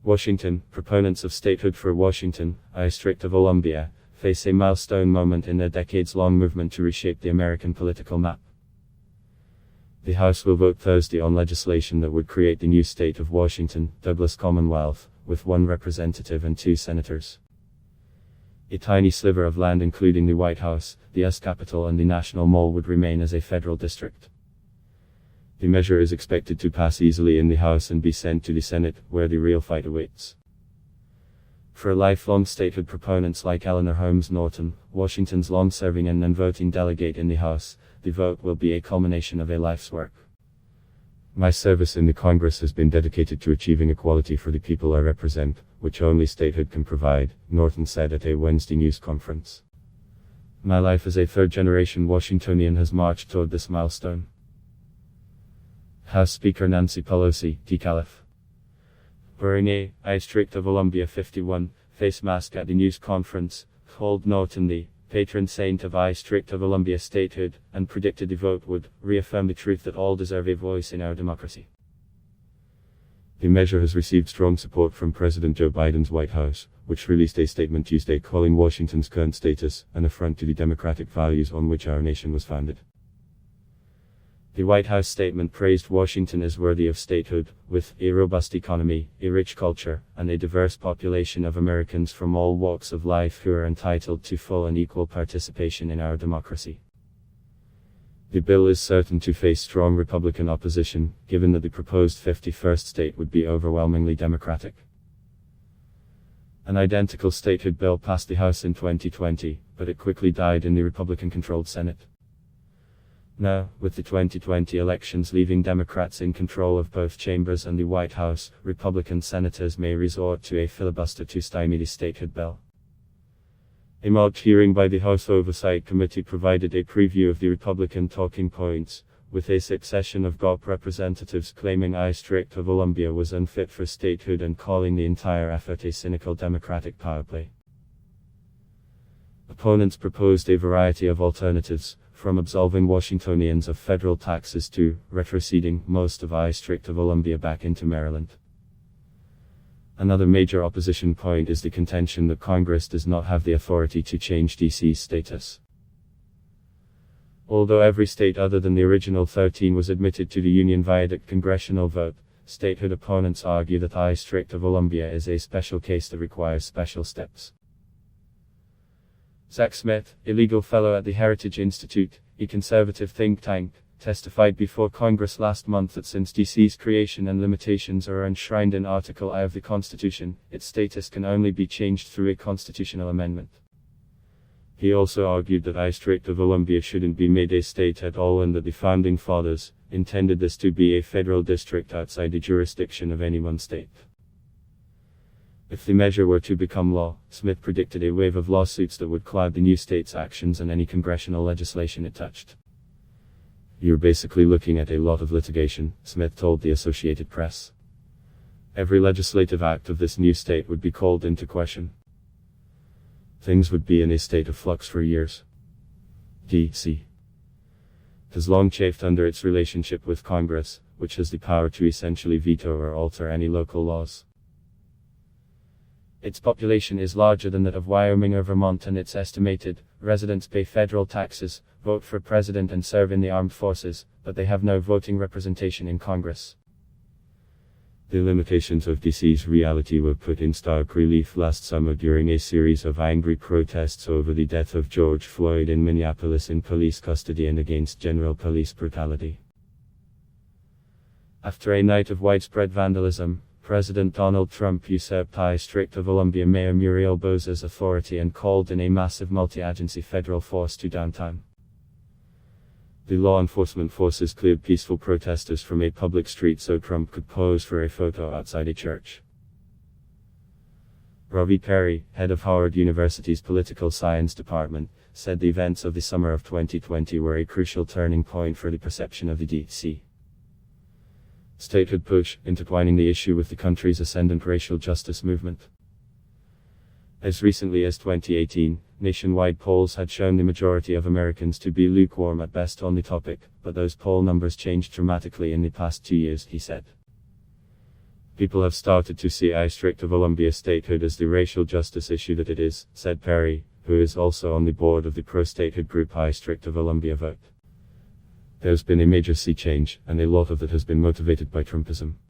Washington, proponents of statehood for Washington, District of Columbia, face a milestone moment in their decades-long movement to reshape the American political map. The House will vote Thursday on legislation that would create the new state of Washington, Douglas Commonwealth, with 1 representative and 2 senators. A tiny sliver of land including the White House, the U.S. Capitol and the National Mall would remain as a federal district. The measure is expected to pass easily in the House and be sent to the Senate, where the real fight awaits. For lifelong statehood proponents like Eleanor Holmes Norton, Washington's long-serving and non-voting delegate in the House, the vote will be a culmination of a life's work. My service in the Congress has been dedicated to achieving equality for the people I represent, which only statehood can provide, Norton said at a Wednesday news conference. My life as a third-generation Washingtonian has marched toward this milestone. House Speaker Nancy Pelosi, DCALF. Wearing a District of Columbia 51 face mask at the news conference, called Norton the patron saint of District of Columbia statehood, and predicted the vote would reaffirm the truth that all deserve a voice in our democracy. The measure has received strong support from President Joe Biden's White House, which released a statement Tuesday calling Washington's current status an affront to the democratic values on which our nation was founded. The White House statement praised Washington as worthy of statehood, with a robust economy, a rich culture, and a diverse population of Americans from all walks of life who are entitled to full and equal participation in our democracy. The bill is certain to face strong Republican opposition, given that the proposed 51st state would be overwhelmingly Democratic. An identical statehood bill passed the House in 2020, but it quickly died in the Republican-controlled Senate. Now, with the 2020 elections leaving Democrats in control of both chambers and the White House, Republican senators may resort to a filibuster to stymie the statehood bill. A mock hearing by the House Oversight Committee provided a preview of the Republican talking points, with a succession of GOP representatives claiming District of Columbia was unfit for statehood and calling the entire effort a cynical Democratic power play. Opponents proposed a variety of alternatives, from absolving Washingtonians of federal taxes to retroceding most of District of Columbia back into Maryland. Another major opposition point is the contention that Congress does not have the authority to change DC's status. Although every state other than the original 13 was admitted to the Union via the congressional vote, statehood opponents argue that District of Columbia is a special case that requires special steps. Zach Smith, a legal fellow at the Heritage Institute, a conservative think tank, testified before Congress last month that since DC's creation and limitations are enshrined in Article I of the Constitution, its status can only be changed through a constitutional amendment. He also argued that District of Columbia shouldn't be made a state at all and that the Founding Fathers intended this to be a federal district outside the jurisdiction of any one state. If the measure were to become law, Smith predicted a wave of lawsuits that would cloud the new state's actions and any congressional legislation it touched. You're basically looking at a lot of litigation, Smith told the Associated Press. Every legislative act of this new state would be called into question. Things would be in a state of flux for years. D.C. has long chafed under its relationship with Congress, which has the power to essentially veto or alter any local laws. Its population is larger than that of Wyoming or Vermont, and it's estimated residents pay federal taxes, vote for president and serve in the armed forces, but they have no voting representation in Congress. The limitations of DC's reality were put in stark relief last summer during a series of angry protests over the death of George Floyd in Minneapolis in police custody and against general police brutality. After a night of widespread vandalism, President Donald Trump usurped District of Columbia Mayor Muriel Bowser's authority and called in a massive multi-agency federal force to downtown. The law enforcement forces cleared peaceful protesters from a public street so Trump could pose for a photo outside a church. Robbie Perry, head of Howard University's Political Science Department, said the events of the summer of 2020 were a crucial turning point for the perception of the D.C. statehood push, intertwining the issue with the country's ascendant racial justice movement. As recently as 2018, nationwide polls had shown the majority of Americans to be lukewarm at best on the topic, but those poll numbers changed dramatically in the past 2 years, he said. People have started to see District of Columbia statehood as the racial justice issue that it is, said Perry, who is also on the board of the pro-statehood group District of Columbia Vote. There's been a major sea change, and a lot of that has been motivated by Trumpism.